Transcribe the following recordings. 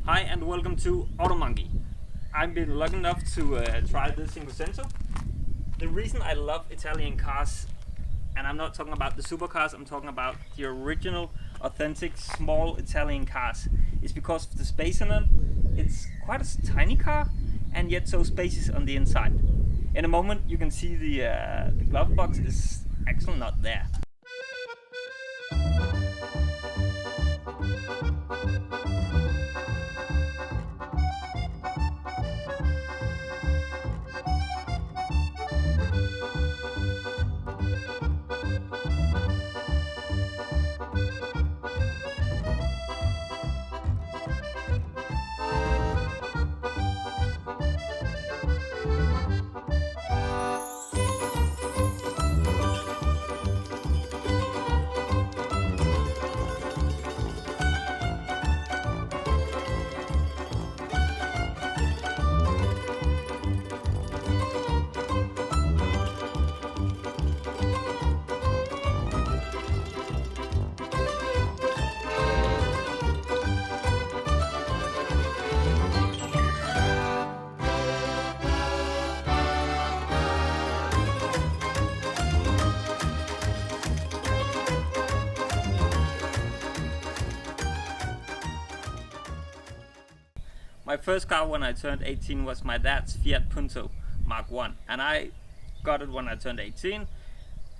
Hi and welcome to Automonkey. I've been lucky enough to try this Cinquecento. The reason I love Italian cars, and I'm not talking about the supercars, I'm talking about the original, authentic, small Italian cars, is because of the space in it. It's quite a tiny car, and yet so spacious on the inside. In a moment you can see the glove box is actually not there. My first car when I turned 18 was my dad's Fiat Punto Mark 1, and I got it when I turned 18,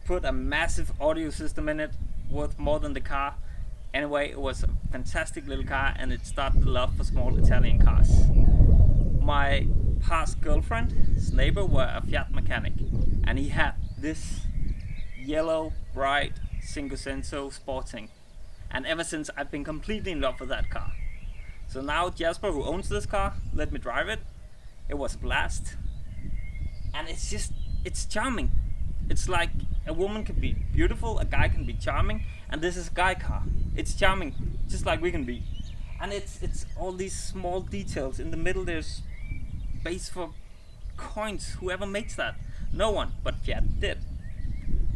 put a massive audio system in it, worth more than the car. Anyway, it was a fantastic little car and it started the love for small Italian cars. My past girlfriend's neighbor were a Fiat mechanic, and he had this yellow, bright Cinquecento Sporting, and ever since I've been completely in love with that car. So now Jasper, who owns this car, let me drive it. It was a blast. And it's charming. It's like a woman can be beautiful, a guy can be charming, and this is a guy car. It's charming, just like we can be. And it's all these small details. In the middle there's space for coins. Whoever makes that? No one, but Fiat did.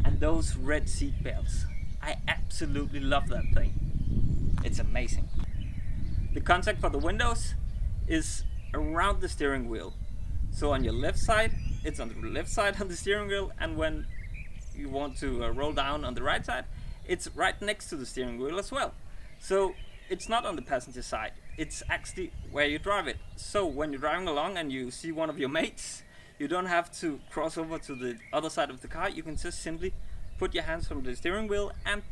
And those red seat belts. I absolutely love that thing. It's amazing. The contact for the windows is around the steering wheel. So on your left side, it's on the left side of the steering wheel, and when you want to roll down on the right side, it's right next to the steering wheel as well. So it's not on the passenger side, it's actually where you drive it. So when you're driving along and you see one of your mates, you don't have to cross over to the other side of the car. You can just simply put your hands from the steering wheel and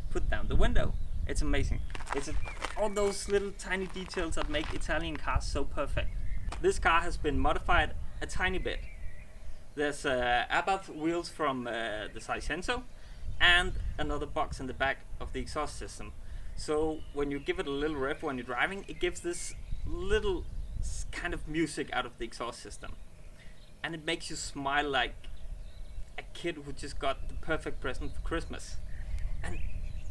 put down the window. It's amazing. It's all those little tiny details that make Italian cars so perfect. This car has been modified a tiny bit. There's Abarth wheels from the Cinquecento and another box in the back of the exhaust system. So when you give it a little rev when you're driving, it gives this little kind of music out of the exhaust system. And it makes you smile like a kid who just got the perfect present for Christmas. And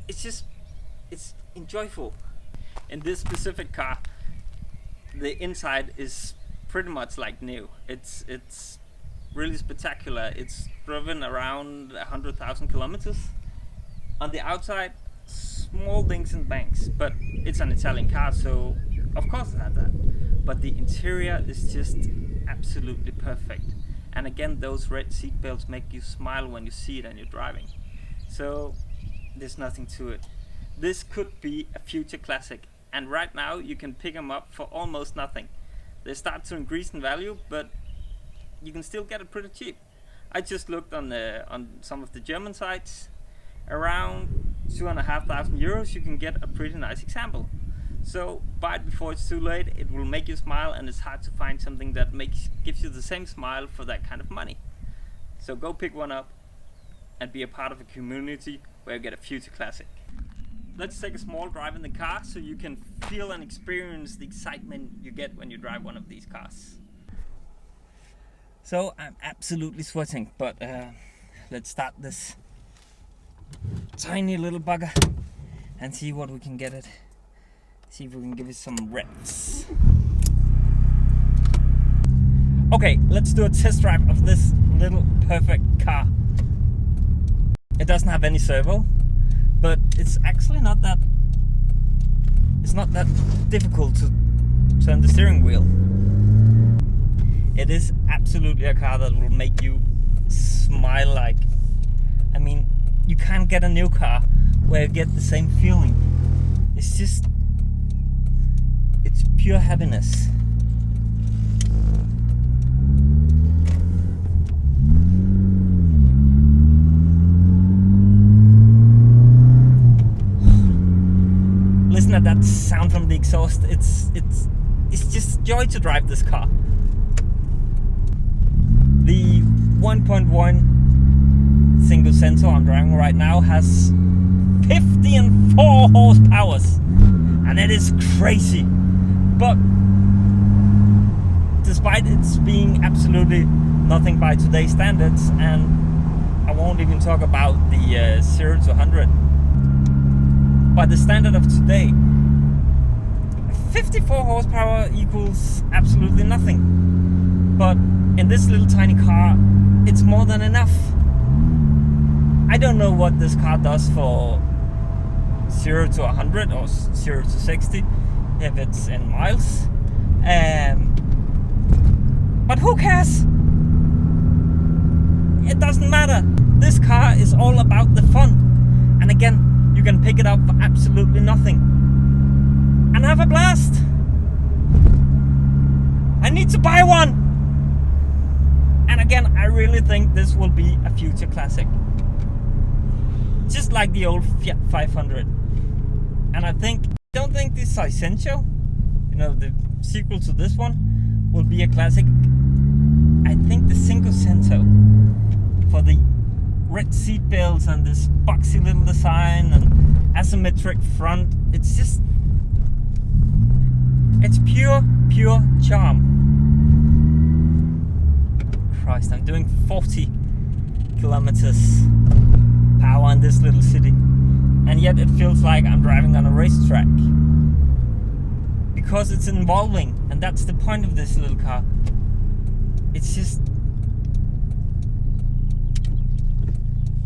it's enjoyable. In this specific car, the inside is pretty much like new. It's really spectacular. It's driven around 100,000 kilometers. On the outside, small dings and bangs, but it's an Italian car, so of course it had that. But the interior is just absolutely perfect. And again, those red seat belts make you smile when you see it and you're driving. So there's nothing to it. This could be a future classic, and right now you can pick them up for almost nothing. They start to increase in value, but you can still get it pretty cheap. I just looked on some of the German sites. Around 2,500 euros you can get a pretty nice example. So buy it before it's too late. It will make you smile, and it's hard to find something that gives you the same smile for that kind of money. So go pick one up and be a part of a community where you get a future classic. Let's take a small drive in the car so you can feel and experience the excitement you get when you drive one of these cars. So I'm absolutely sweating, but let's start this tiny little bugger and see what we can get it. See if we can give it some reps. Okay, let's do a test drive of this little perfect car. It doesn't have any servo, but it's actually not that difficult to turn the steering wheel. It is absolutely a car that will make you smile. Like, I mean, you can't get a new car where you get the same feeling. It's just, it's pure happiness. Listen at that sound from the exhaust. It's just joy to drive this car. The 1.1 Cinquecento I'm driving right now has 54 horsepower, and it is crazy. But despite it's being absolutely nothing by today's standards, and I won't even talk about the 0 to 100, by the standard of today, 54 horsepower equals absolutely nothing. But in this little tiny car, it's more than enough. I don't know what this car does for 0 to 100 or 0 to 60, if it's in miles. But who cares? It doesn't matter. This car is all about the fun. And again, you can pick it up for absolutely nothing and have a blast. I need to buy one. And again, I really think this will be a future classic, just like the old Fiat 500. And I don't think this Cinquecento, the sequel to this one, will be a classic. I think the Cinquecento, for the red seatbelts and this boxy little design and asymmetric front, it's pure charm. Christ, I'm doing 40 kilometers per hour in this little city, and yet it feels like I'm driving on a racetrack, because it's involving, and that's the point of this little car. It's just,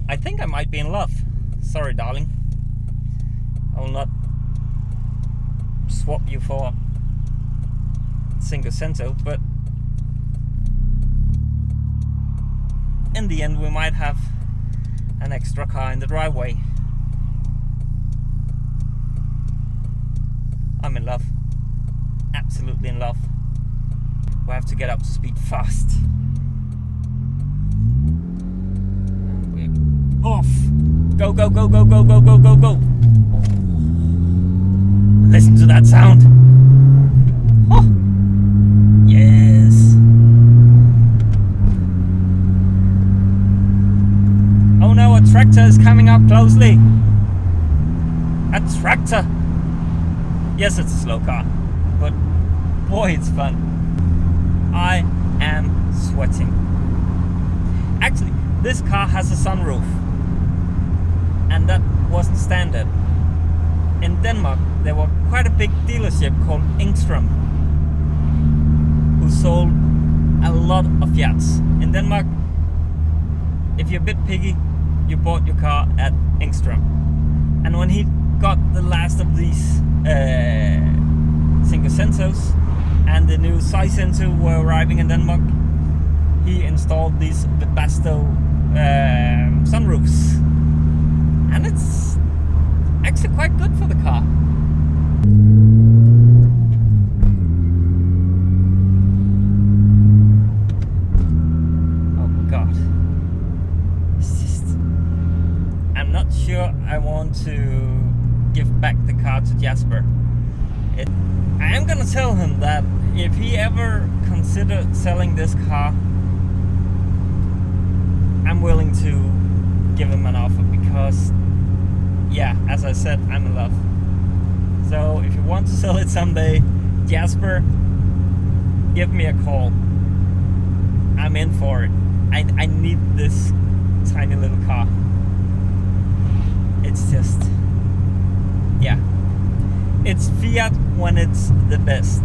I think I might be in love. Sorry, darling. I will not swap you for Cinquecento, but in the end we might have an extra car in the driveway. I'm in love. Absolutely in love. We have to get up to speed fast. And we're off. Go, go, go, go, go, go, go, go, go. Listen to that sound. Oh. Yes. Oh no, a tractor is coming up closely. A tractor. Yes, it's a slow car, but boy, it's fun. I am sweating. Actually, this car has a sunroof, and that wasn't standard. In Denmark, there was quite a big dealership called Engström, who sold a lot of Fiats. In Denmark, if you're a bit piggy, you bought your car at Engström. And when he got the last of these Cinquecentos and the new Cinquecento were arriving in Denmark, he installed these Webasto sunroofs, and it's actually quite good for the car. Oh god, it's just, I'm not sure I want to give back the car to Jasper. I am gonna tell him that if he ever considered selling this car, I'm willing to give him an offer, because yeah, as I said, I'm in love. So if you want to sell it someday, Jasper, give me a call. I'm in for it. I need this tiny little car. It's just, yeah, it's Fiat when it's the best.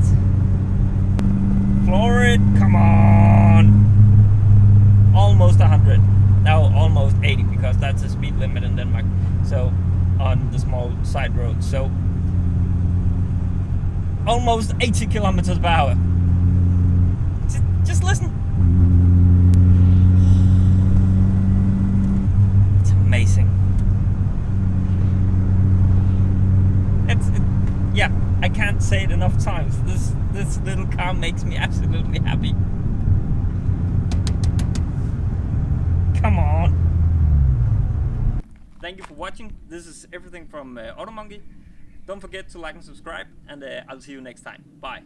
Floor it, come on. Almost 100. Now almost 80, because that's the speed limit in Denmark. So on the small side roads. So almost 80 kilometers per hour. Just listen. It's amazing. Yeah, I can't say it enough times. This little car makes me absolutely happy. Come on. Thank you for watching. This is everything from AutoMonkey. Don't forget to like and subscribe, and I'll see you next time. Bye.